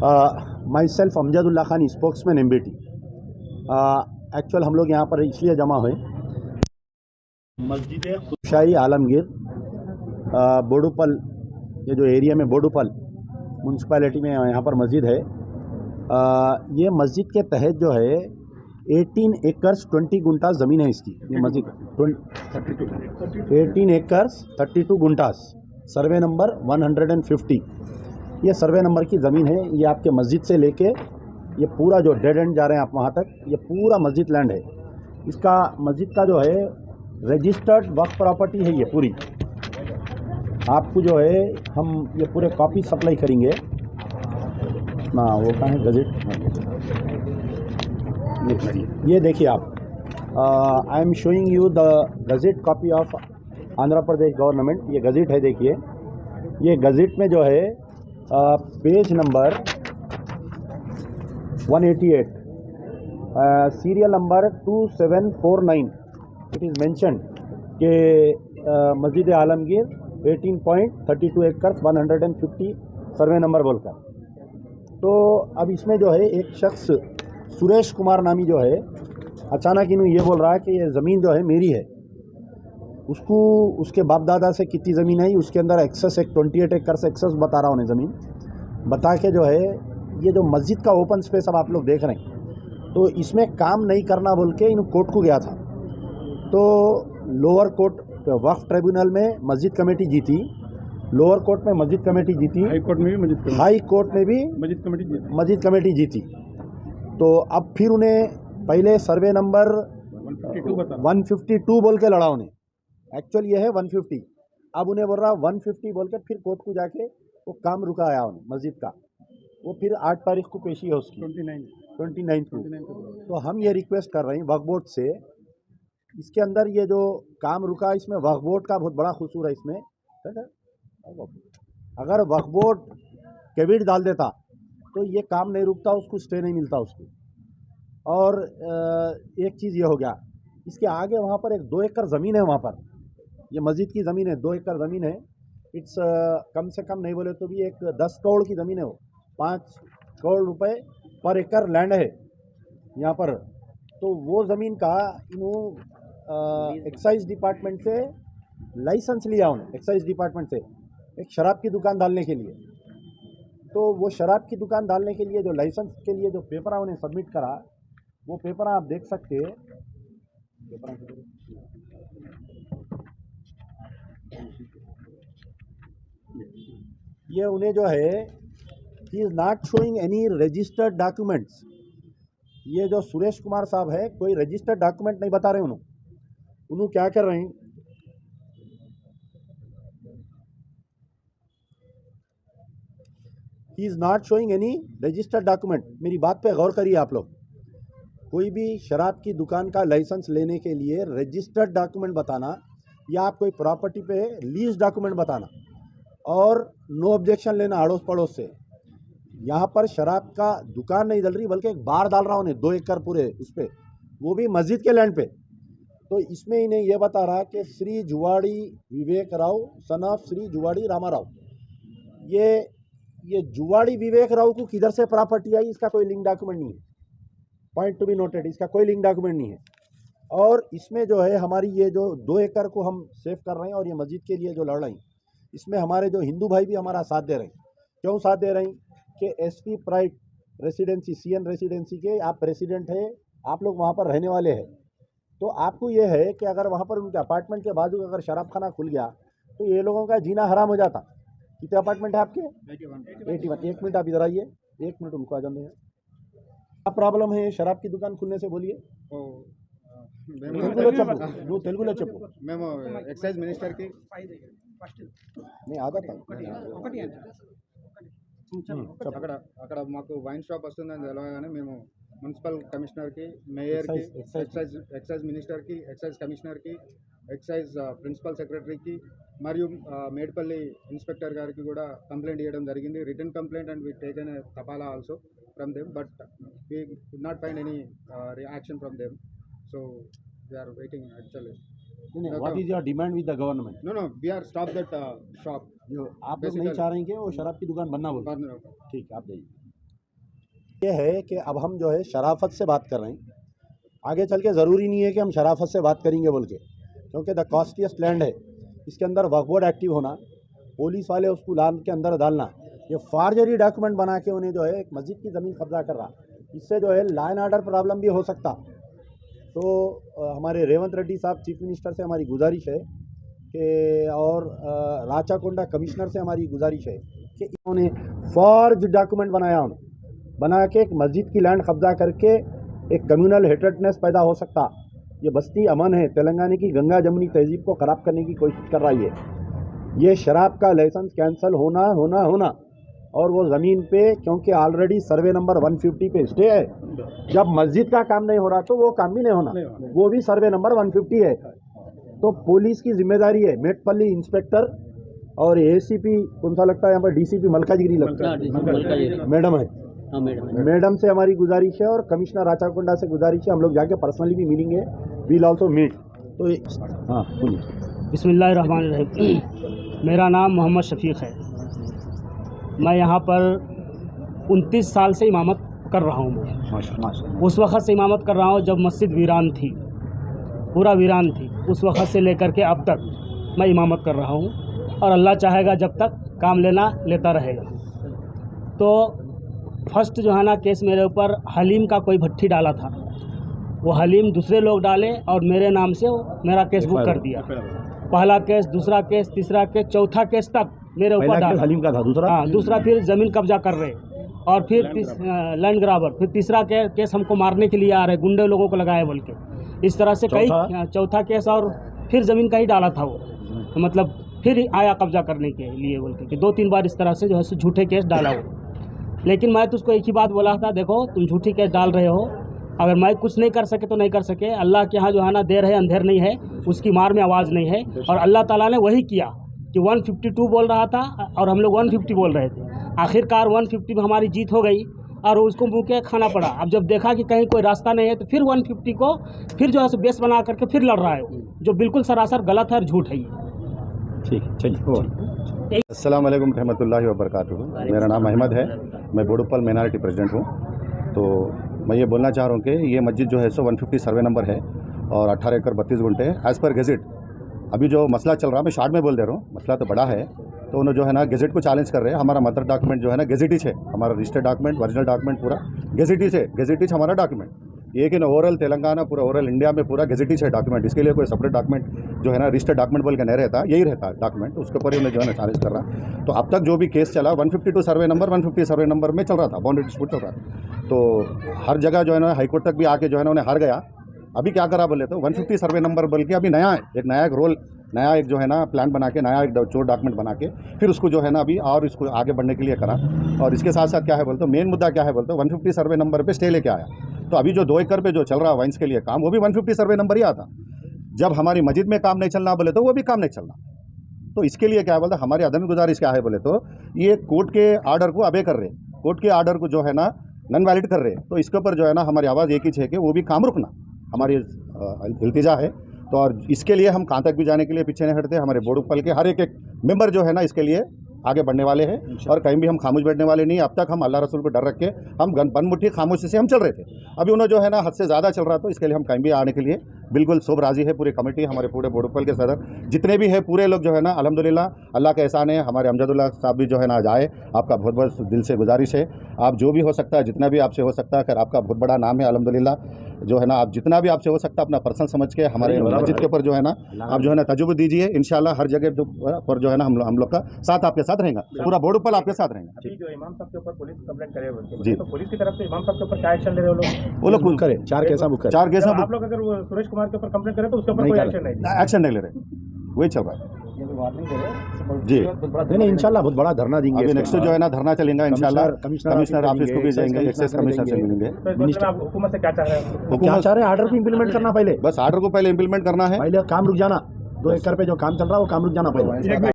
My self Amjadullah Khan, spokesman MBT। Actual हम लोग यहाँ पर इसलिए जमा हुए, मस्जिद खुदशाही आलमगीर बोडुपल, ये जो एरिया में बोडुपल म्यूनसिपैलिटी में यहाँ पर मस्जिद है। ये मस्जिद के तहत जो है 18 एकर्स 20 गुंटा ज़मीन है इसकी। ये मस्जिद 18 एकर्स 32 गुंटास, सर्वे नंबर 150। ये सर्वे नंबर की ज़मीन है। ये आपके मस्जिद से लेके ये पूरा जो डेड एंड जा रहे हैं आप वहाँ तक, ये पूरा मस्जिद लैंड है। इसका मस्जिद का जो है रजिस्टर्ड वक्फ प्रॉपर्टी है ये पूरी। आपको जो है हम ये पूरे कॉपी सप्लाई करेंगे ना, वो कहाँ है गज़ेट, ये देखिए आप, I am showing you the gazette copy of Andhra Pradesh government. ये गज़ेट है, देखिए ये गज़ेट में जो है page number 188, serial number 2749, it is mention कि मस्जिद आलमगीर 18.32 एकड़ 150 सर्वे नंबर बोलकर। तो अब इसमें जो है एक शख्स सुरेश कुमार नामी जो है, अचानक इन्हों ये बोल रहा है कि ये ज़मीन जो है मेरी है। उसको उसके बाप दादा से कितनी ज़मीन है, उसके अंदर एक्सेस एक 28 एकड़ से एक्सेस बता रहा उन्हें ज़मीन बता के जो है, ये जो मस्जिद का ओपन स्पेस अब आप लोग देख रहे हैं, तो इसमें काम नहीं करना बोल के इन कोर्ट को गया था। तो लोअर कोर्ट वक्फ ट्रिब्यूनल में मस्जिद कमेटी जीती, लोअर कोर्ट में मस्जिद कमेटी जीती, हाई कोर्ट में भी मस्जिद कमेटी जीती। तो अब फिर उन्हें पहले सर्वे नंबर 152 बोल के लड़ा उन्हें, एक्चुअल ये है 150। अब उन्हें बोल रहा 150 बोल के फिर कोर्ट को जाके वो काम रुका आया उन्हें मस्जिद का। वो फिर 8 तारीख को पेशी है उसकी, 29 को। तो हम ये रिक्वेस्ट कर रहे हैं वक्फ बोर्ड से, इसके अंदर ये जो काम रुका, इसमें वक्फ बोर्ड का बहुत बड़ा कसूर है इसमें। अगर वक्फ बोर्ड कैबिनेट डाल देता तो ये काम नहीं रुकता, उसको स्टे नहीं मिलता उसको। और एक चीज़ ये हो गया, इसके आगे वहाँ पर एक 2 एकड़ ज़मीन है, वहाँ पर ये मस्जिद की ज़मीन है, 2 एकड़ ज़मीन है। इट्स कम से कम नहीं बोले तो भी एक 10 करोड़ की ज़मीन है वो, 5 करोड़ रुपए पर एकड़ लैंड है यहाँ पर। तो वो ज़मीन का इन्हों एक्साइज डिपार्टमेंट से लाइसेंस लिया उन्हें, एक्साइज डिपार्टमेंट से एक शराब की दुकान डालने के लिए। तो वो शराब की दुकान डालने के लिए जो लाइसेंस के लिए जो पेपर उन्हें सबमिट करा, वो पेपर आप देख सकते हैं। ये उन्हें जो है, he is not showing any registered documents. ये जो सुरेश कुमार साहब है, कोई रजिस्टर्ड डॉक्यूमेंट नहीं बता रहे उन्होंने क्या कर रहे हैं, he is not showing any registered document. मेरी बात पे गौर करिए आप लोग। कोई भी शराब की दुकान का लाइसेंस लेने के लिए रजिस्टर्ड डॉक्यूमेंट बताना, या आप कोई प्रॉपर्टी पे लीज डॉक्यूमेंट बताना, और नो ऑब्जेक्शन लेना अड़ोस पड़ोस से। यहाँ पर शराब का दुकान नहीं डल रही, बल्कि एक बार डाल रहा उन्हें 2 एकड़ पूरे उस पर, वो भी मस्जिद के लैंड पे। तो इसमें इन्हें यह बता रहा कि श्री जुवाड़ी विवेक राव सन ऑफ श्री जुवाड़ी रामा राव, ये जुवाड़ी विवेक राव को किधर से प्रॉपर्टी आई, इसका कोई लिंक डॉक्यूमेंट नहीं है। पॉइंट टू बी नोटेड, इसका कोई लिंक डॉक्यूमेंट नहीं है। और इसमें जो है हमारी ये जो 2 एकड़ को हम सेव कर रहे हैं और ये मस्जिद के लिए जो लड़ रहे हैं, इसमें हमारे जो हिंदू भाई भी हमारा साथ दे रहे हैं। क्यों साथ दे रहे हैं कि SP pride residency, CN residency के आप प्रेसिडेंट है, आप लोग वहाँ पर रहने वाले हैं। तो आपको ये है कि अगर वहाँ पर उनके अपार्टमेंट के बाजू अगर शराब खाना खुल गया तो ये लोगों का जीना हराम हो जाता। कितने अपार्टमेंट है आपके? 81। 1 मिनट आप इधर आइए, 1 मिनट उनको आ जाने हैं। क्या प्रॉब्लम है शराब की दुकान खुलने से, बोलिए। తెలుగులో చెప్పు మేము ఎక్సైజ్ మినిస్టర్ కి నేను ఆగతా అక్కడ అక్కడ మాకు వైన్ షాప్ వస్తుందని తెలవగానే మేము మున్సిపల్ కమిషనర్ కి, మేయర్ కి, ఎక్సైజ్ మినిస్టర్ కి, ఎక్సైజ్ కమిషనర్ కి, ఎక్సైజ్ ప్రిన్సిపల్ సెక్రటరీకి మరియు మేడ్పల్లి ఇన్స్పెక్టర్ గారికి కూడా కంప్లైంట్ ఇవ్వడం జరిగింది, written complaint, and we taken a తపాలా also from them, but we could not find any reaction from them, so we are waiting actually. What is your demand with the government? No, we are stop that shop. आप लोग नहीं चाह रहे हैं कि वो शराब की दुकान बनना बोल? ठीक, आप जाइए। ये है कि अब हम जो है शराफत से बात कर रहे हैं। आगे चल के ज़रूरी नहीं है कि हम शराफत से बात करेंगे बोल के, क्योंकि द कॉस्टलीस्ट लैंड है, इसके अंदर वक्फ बोर्ड एक्टिव होना, पुलिस वाले उसको लैंड के अंदर डालना, ये फार्जरी डॉक्यूमेंट बना के उन्हें जो है एक मस्जिद की ज़मीन कब्जा कर रहा, इससे जो है लॉ एंड ऑर्डर प्रॉब्लम भी हो सकता। तो हमारे रेवंत रेड्डी साहब चीफ मिनिस्टर से हमारी गुजारिश है कि और राचाकोंडा कमिश्नर से हमारी गुजारिश है कि इन्होंने फॉर्ज डॉक्यूमेंट बना के एक मस्जिद की लैंड कब्जा करके एक कम्युनल हेट्रेडनेस पैदा हो सकता। ये बस्ती अमन है, तेलंगाना की गंगा जमुनी तहजीब को ख़राब करने की कोशिश कर रही है। ये शराब का लाइसेंस कैंसिल होना और वो ज़मीन पे, क्योंकि ऑलरेडी सर्वे नंबर 150 पे स्टे है, जब मस्जिद का काम नहीं हो रहा तो वो काम भी नहीं होना, वो भी सर्वे नंबर 150 है। तो पुलिस की जिम्मेदारी है, मेटपल्ली इंस्पेक्टर और एसीपी कौन सा लगता है यहाँ पर, डीसीपी मलकाजिगिरी लगता है, मैडम है, मैडम से हमारी गुजारिश है और कमिश्नर राचाकोंडा से गुजारिश है, हम लोग जाके पर्सनली भी मिलेंगे, वील ऑल्सो मीट। तो हाँ बोलिए। बिस्मिल्लाहिर्रहमानिर्रहीम। मेरा नाम मोहम्मद शफीक है। मैं यहाँ पर 29 साल से इमामत कर रहा हूँ। मैं उस वक़्त से इमामत कर रहा हूँ जब मस्जिद वीरान थी, पूरा वीरान थी। उस वक़्त से लेकर के अब तक मैं इमामत कर रहा हूँ और अल्लाह चाहेगा जब तक काम लेता रहेगा। तो फर्स्ट जो है ना केस मेरे ऊपर हलीम का कोई भट्टी डाला था, वो हलीम दूसरे लोग डाले और मेरे नाम से मेरा केस बुक कर दिया। पहला केस, दूसरा केस, तीसरा केस, चौथा केस तक मेरे ऊपर डाला। हलीम का था दूसरा? हाँ, दूसरा फिर ज़मीन कब्जा कर रहे और फिर लैंड ग्राबर, फिर तीसरा केस हमको मारने के लिए आ रहे, गुंडे लोगों को लगाए बोल के। इस तरह से कई, चौथा केस और फिर ज़मीन का ही डाला था वो, तो मतलब फिर आया कब्जा करने के लिए बोल के, 2-3 बार इस तरह से जो है झूठे केस डाला वो। लेकिन मैं तो उसको एक ही बात बोला था, देखो तुम झूठी केस डाल रहे हो, अगर मैं कुछ नहीं कर सके तो नहीं कर सके, अल्लाह के यहाँ जो है ना देर है अंधेर नहीं है, उसकी मार में आवाज़ नहीं है। और अल्लाह ताला ने वही किया कि 152 बोल रहा था और हम लोग 150 बोल रहे थे। आखिरकार 150 में हमारी जीत हो गई और उसको मुँह के खाना पड़ा। अब जब देखा कि कहीं कोई रास्ता नहीं है तो फिर 150 को फिर जो है बेस बना करके फिर लड़ रहा है, जो बिल्कुल सरासर गलत है और झूठ है। ठीक है, चलिए। अस्सलाम वालेकुम रहमतुल्लाहि व बरकातुहू। मेरा नाम अहमद है, मैं बोडुप्पल माइनॉरिटी प्रेसिडेंट हूँ। तो मैं ये बोलना चाह रहा हूँ कि ये मस्जिद जो है 150 सर्वे नंबर है और 18 एकड़ 32 गुंटे है एज़ पर गेजेट। अभी जो मसला चल रहा है, मैं शॉर्ट में बोल दे रहा हूँ, मसला तो बड़ा है। तो उन्होंने जो है ना गेजेट को चैलेंज कर रहे हैं। हमारा मदर डॉक्यूमेंट जो है ना गेजेटिच है, हमारा रजिस्टर्ड डॉक्यूमेंट, ओरिजिनल डॉक्यूमेंट पूरा गेजेटिच है। गेजेटिच हमारा डॉक्यूमेंट, ये कि ओवरऑल तेलंगाना, पूरा ओवरऑल इंडिया में पूरा गेजेटिच है डॉक्यूमेंट। इसके लिए कोई सेपरेट डॉक्यूमेंट जो है ना रजिस्टर्ड डॉक्यूमेंट बोल के नहीं रहता, यही रहता डॉक्यूमेंट, उसके ऊपर ही मैं जो है ना चैलेंज कर रहा। तो अब तक जो भी केस चला 152 सर्वे नंबर 150 सर्वे नंबर में चल रहा था, बाउंड्री डिस्प्यूट चल रहा था। तो हर जगह जो है ना हाईकोर्ट तक भी आके जो है ना उन्हें हार गया। अभी क्या करा बोले तो 150 सर्वे नंबर बोल के अभी नया एक रोल, नया एक जो है ना प्लान बना के, नया एक चोर डॉक्यूमेंट बना के फिर उसको जो है ना अभी और इसको आगे बढ़ने के लिए करा। और इसके साथ साथ क्या है बोलते, मेन मुद्दा क्या है बोलते, 150 सर्वे नंबर पे स्टे लेके आया। तो अभी जो 2 एकड़ पे जो चल रहा है वाइंस के लिए काम, वो भी 150 सर्वे नंबर ही आता। जब हमारी मस्जिद में काम नहीं चलना बोले तो वो भी काम नहीं चलना। तो इसके लिए क्या है बोलते, हमारी अदन गुजारिश क्या है बोले तो, ये कोर्ट के आर्डर को अबे कर रहे, कोर्ट के आर्डर को जो है ना नॉन वैलिड कर रहे। तो इसके ऊपर जो है ना हमारी आवाज़ एक ही है कि वो भी काम रुकना हमारी इल्तिजा है। तो और इसके लिए हम कहाँ तक भी जाने के लिए पीछे नहीं हटते। हमारे बोडुप्पल के हर एक मेंबर जो है ना इसके लिए आगे बढ़ने वाले हैं और कहीं भी हम खामोश बैठने वाले नहीं। अब तक हम अल्लाह रसूल को डर रख के हम बनमुट्ठी खामोशी से हम चल रहे थे। अभी उन्हें जो है ना हद से ज़्यादा चल रहा, तो इसके लिए हम कहीं भी आने के लिए बिल्कुल सब राज़ी है। पूरी कमेटी, हमारे पूरे बोडुप्पल के सदर जितने भी है, पूरे लोग जो है ना अल्हम्दुलिल्लाह अल्लाह का एहसान है। हमारे अमजदुल्लाह साहब भी जो है ना आज आए, आपका बहुत बहुत दिल से गुजारिश है, आप जो भी हो सकता है, जितना भी आपसे हो सकता है, अगर आपका बहुत बड़ा नाम है अल्हम्दुलिल्लाह, जो है ना आप जितना भी आपसे हो सकता है अपना पर्सनल समझ के हमारे मस्जिद के ऊपर जो है ना आप जो है ना तजुर्बा दीजिए। इंशाल्लाह हर जगह पर जो है ना हम लोग का साथ आपके साथ रहेगा, पूरा बोडुप्पल आपके साथ रहेगा। जो इमाम साहब के ऊपर पुलिस कंप्लेंट करे जी, तो पुलिस की तरफ से इमाम साहब के ऊपर क्या एक्शन ले रहे हो वो लोग करे 4 केस बुक, 4 केस आप लोग अगर सुरेश कुमार के ऊपर कंप्लेंट करें तो उसके ऊपर कोई एक्शन नहीं ले रहे, वही चल रहा है जी। नहीं इंशाल्लाह बहुत बड़ा धरना देंगे। अभी नेक्स्ट जो है ना धरना चलेगा इंशाल्लाह, कमिश्नर ऑफिस को भी जाएंगे, एक्साइज कमिश्नर से मिलेंगे। हुकूमत से क्या चाह रहे हैं? वो क्या चाह रहे हैं, आर्डर को इम्प्लीमेंट करना, पहले बस आर्डर को पहले इम्प्लीमेंट करना है, पहले काम रुक जाना। 2 एकड़ पे जो काम चल रहा है वो काम रुक जाना पहले।